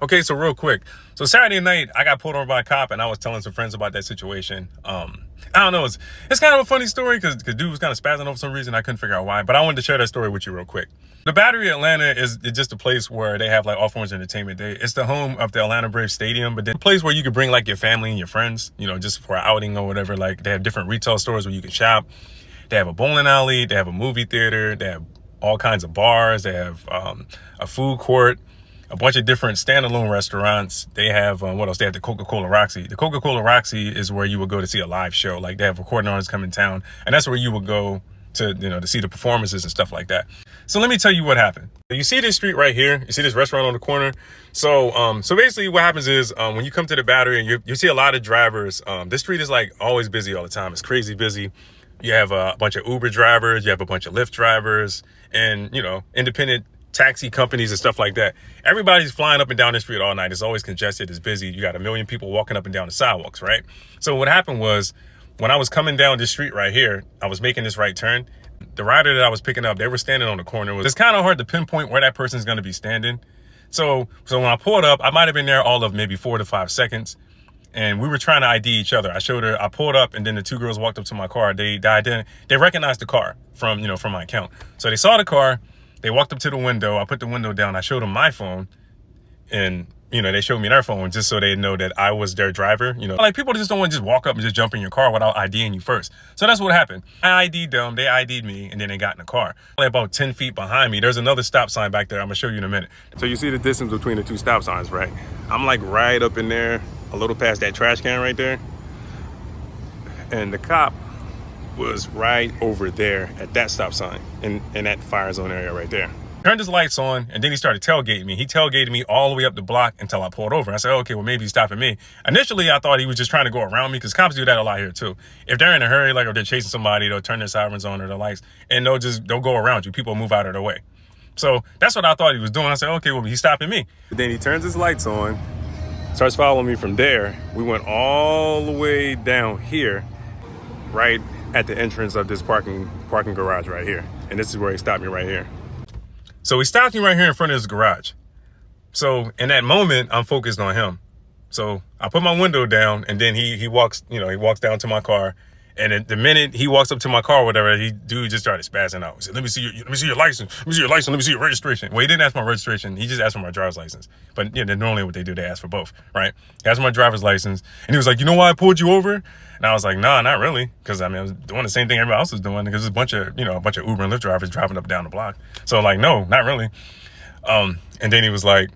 Okay, so real quick. So Saturday night, I got pulled over by a cop, and I was telling some friends about that situation. I don't know. It's kind of a funny story because dude was kind of spazzing over some reason. I couldn't figure out why, but I wanted to share that story with you real quick. The Battery Atlanta is just a place where they have like off orange entertainment. It's the home of the Atlanta Braves Stadium, but then a place where you could bring like your family and your friends, just for an outing or whatever. Like they have different retail stores where you can shop. They have a bowling alley. They have a movie theater. They have all kinds of bars. They have a food court, a bunch of different standalone restaurants. They have, what else? They have the Coca-Cola Roxy. The Coca-Cola Roxy is where you would go to see a live show. Like they have recording artists come in town, and that's where you would go to see the performances and stuff like that. So let me tell you what happened. You see this street right here? You see this restaurant on the corner? So basically what happens is when you come to the Battery and you see a lot of drivers, this street is like always busy all the time. It's crazy busy. You have a bunch of Uber drivers, you have a bunch of Lyft drivers, and, independent taxi companies and stuff like that. Everybody's flying up and down the street all night. It's always congested. It's busy. You got a million people walking up and down the sidewalks, right? So what happened was when I was coming down this street right here, I was making this right turn. The rider that I was picking up, they were standing on the corner. It's kind of hard to pinpoint where that person's going to be standing. So when I pulled up, I might have been there all of maybe 4 to 5 seconds. And we were trying to ID each other. I pulled up, and then the two girls walked up to my car. They recognized the car from my account. So they saw the car. They walked up to the window. I put the window down. I showed them my phone, and they showed me their phone just so they know that I was their driver. Like people just don't want to just walk up and just jump in your car without IDing you first. So that's what happened. I ID'd them. They ID'd me, and then they got in the car. Like about 10 feet behind me, there's another stop sign back there. I'm gonna show you in a minute. So you see the distance between the two stop signs, right? I'm like right up in there, a little past that trash can right there. And the cop was right over there at that stop sign in that fire zone area right there. Turned his lights on, and then he started tailgating me. He tailgated me all the way up the block until I pulled over. I said, okay, well, maybe he's stopping me. Initially, I thought he was just trying to go around me because cops do that a lot here too. If they're in a hurry, like if they're chasing somebody, they'll turn their sirens on or their lights, and they'll go around you. People move out of their way. So that's what I thought he was doing. I said, okay, well, he's stopping me. But then he turns his lights on, starts following me from there. We went all the way down here, right at the entrance of this parking garage right here. And this is where he stopped me right here. So he stopped me right here in front of his garage. So in that moment, I'm focused on him. So I put my window down, and then he walks down to my car. And at the minute he walks up to my car or whatever, dude just started spazzing out. He said, let me see your license. Let me see your license. Let me see your registration. Well, he didn't ask for my registration. He just asked for my driver's license. But normally what they do, they ask for both, right? He asked for my driver's license, and he was like, you know why I pulled you over? And I was like, nah, not really. Because I was doing the same thing everybody else was doing, because there's a bunch of Uber and Lyft drivers driving up and down the block. So like, no, not really. And then he said,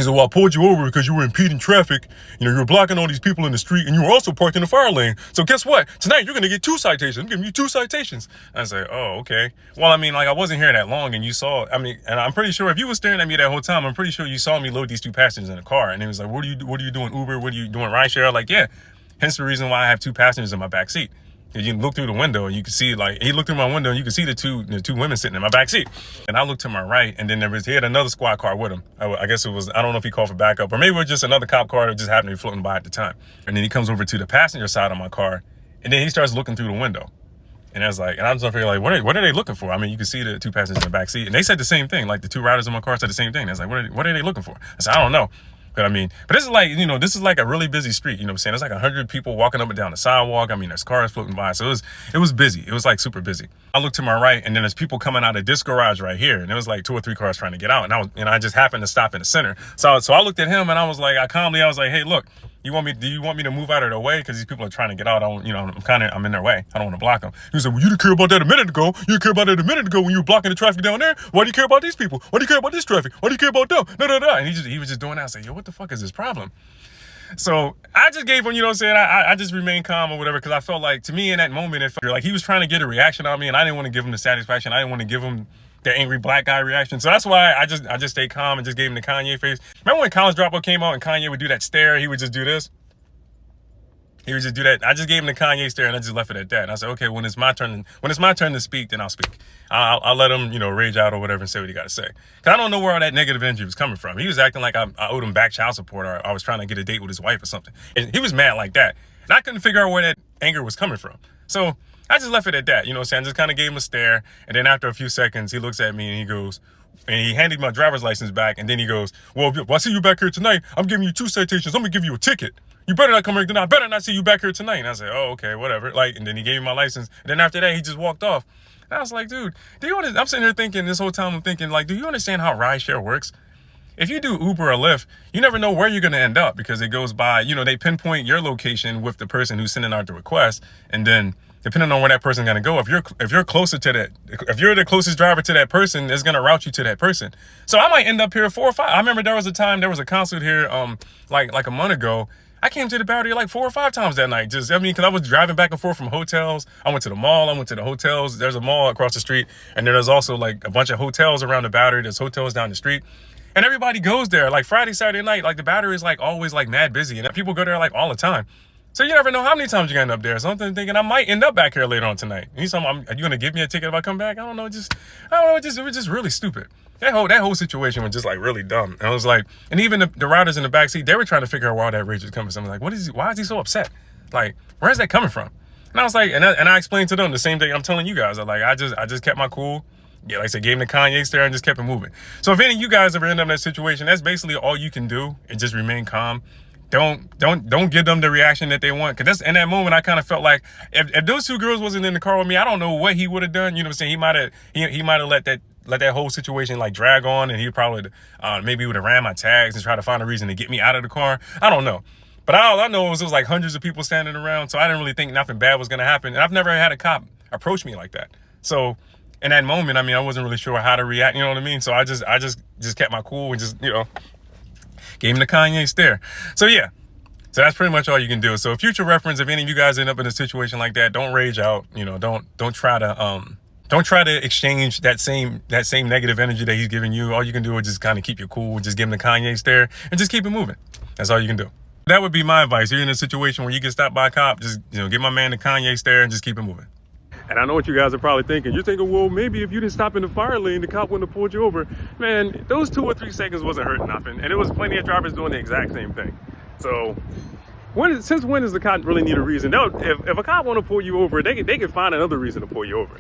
well, I pulled you over because you were impeding traffic. You were blocking all these people in the street, and you were also parked in the fire lane. So guess what? Tonight, you're going to get 2 citations. I'm giving you 2 citations. I said, oh, okay. Well, I wasn't here that long, and you saw, and I'm pretty sure if you were staring at me that whole time, I'm pretty sure you saw me load these 2 passengers in the car. And he was like, what are you doing, Uber? What are you doing, Rideshare? I'm like, yeah. Hence the reason why I have 2 passengers in my back seat. You can look through the window and you can see, he looked through my window and you can see the two women sitting in my back seat. And I looked to my right, and then he had another squad car with him. I guess it was, I don't know if he called for backup, or maybe it was just another cop car that just happened to be floating by at the time. And then he comes over to the passenger side of my car, and then he starts looking through the window. And I was like, and I'm just figuring, what are they looking for? You can see the 2 passengers in the back seat, and they said the same thing. Like the 2 riders in my car said the same thing. I was like, what are they looking for? I said, I don't know. But this is like a really busy street. You know what I'm saying? There's like 100 people walking up and down the sidewalk. There's cars floating by. So it was busy. It was like super busy. I looked to my right, and then there's people coming out of this garage right here. And there was like 2 or 3 cars trying to get out. And I just happened to stop in the center. So I looked at him, and I was like, I was like, hey, look, do you want me to move out of their way? Because these people are trying to get out. I'm in their way. I don't want to block them. He was like, well, you didn't care about that a minute ago. You didn't care about that a minute ago when you were blocking the traffic down there. Why do you care about these people? Why do you care about this traffic? Why do you care about them? And he was just doing that. I was like, yo, what the fuck is this problem? So I just gave him, I just remained calm or whatever, because I felt like, to me in that moment, it felt like he was trying to get a reaction out of me, and I didn't want to give him the satisfaction. I didn't want to give him the angry black guy reaction. So that's why I just stayed calm and just gave him the Kanye face. Remember when College Dropout came out and Kanye would do that stare? He would just do this. He would just do that. I just gave him the Kanye stare, and I just left it at that. And I said, okay, when it's my turn to speak, then I'll speak. I'll let him, rage out or whatever and say what he got to say. Because I don't know where all that negative energy was coming from. He was acting like I owed him back child support, or I was trying to get a date with his wife or something. And he was mad like that. And I couldn't figure out where that anger was coming from. So I just left it at that. I just kind of gave him a stare. And then after a few seconds, he looks at me and he goes, And he handed my driver's license back, and then he goes, well, if I see you back here tonight, I'm giving you 2 citations. I'm gonna give you a ticket. You better not come here tonight. I better not see you back here tonight. And I said, oh, okay, whatever. Like, and then he gave me my license. And then after that, he just walked off. And I was like, dude, I'm sitting here thinking this whole time, I'm thinking, like, do you understand how rideshare works? If you do Uber or Lyft, you never know where you're going to end up, because it goes by, they pinpoint your location with the person who's sending out the request. And then depending on where that person's going to go, if you're closer to that, if you're the closest driver to that person, it's going to route you to that person. So I might end up here 4 or 5. I remember there was a concert here, like a month ago. I came to the Battery like 4 or 5 times that night. Because I was driving back and forth from hotels. I went to the mall. I went to the hotels. There's a mall across the street. And then there's also like a bunch of hotels around the Battery. There's hotels down the street. And everybody goes there. Like Friday, Saturday night, like the Battery is like always like mad busy. And people go there like all the time. So you never know how many times you're going to end up there. So I'm thinking I might end up back here later on tonight. And he's talking, are you going to give me a ticket if I come back? I don't know. It was just really stupid. That whole situation was just like really dumb. And I was like, and even the riders in the backseat, they were trying to figure out where that rage was coming from. I was like, why is he so upset? Like, where's that coming from? And I was like, and I explained to them the same thing I'm telling you guys. I just kept my cool. Yeah, like I said, gave him the Kanye stare and just kept it moving. So if any of you guys ever end up in that situation, that's basically all you can do, and just remain calm. Don't give them the reaction that they want. Because in that moment, I kind of felt like if those 2 girls wasn't in the car with me, I don't know what he would have done. You know what I'm saying? He might have let that whole situation like drag on, and he probably maybe would have ran my tags and tried to find a reason to get me out of the car. I don't know. But all I know was it was like hundreds of people standing around, so I didn't really think nothing bad was going to happen. And I've never had a cop approach me like that. So in that moment, I wasn't really sure how to react, you know what I mean? So I just kept my cool and just, gave him the Kanye stare. So yeah, so that's pretty much all you can do. So future reference, if any of you guys end up in a situation like that, don't rage out, don't try to exchange that same negative energy that he's giving you. All you can do is just kind of keep your cool, just give him the Kanye stare and just keep it moving. That's all you can do. That would be my advice. You're in a situation where you get stopped by a cop, just, give my man the Kanye stare and just keep it moving. And I know what you guys are probably thinking. You're thinking, well, maybe if you didn't stop in the fire lane, the cop wouldn't have pulled you over. Man, those 2 or 3 seconds wasn't hurting nothing. And there was plenty of drivers doing the exact same thing. So since when does the cop really need a reason? If a cop want to pull you over, they can find another reason to pull you over.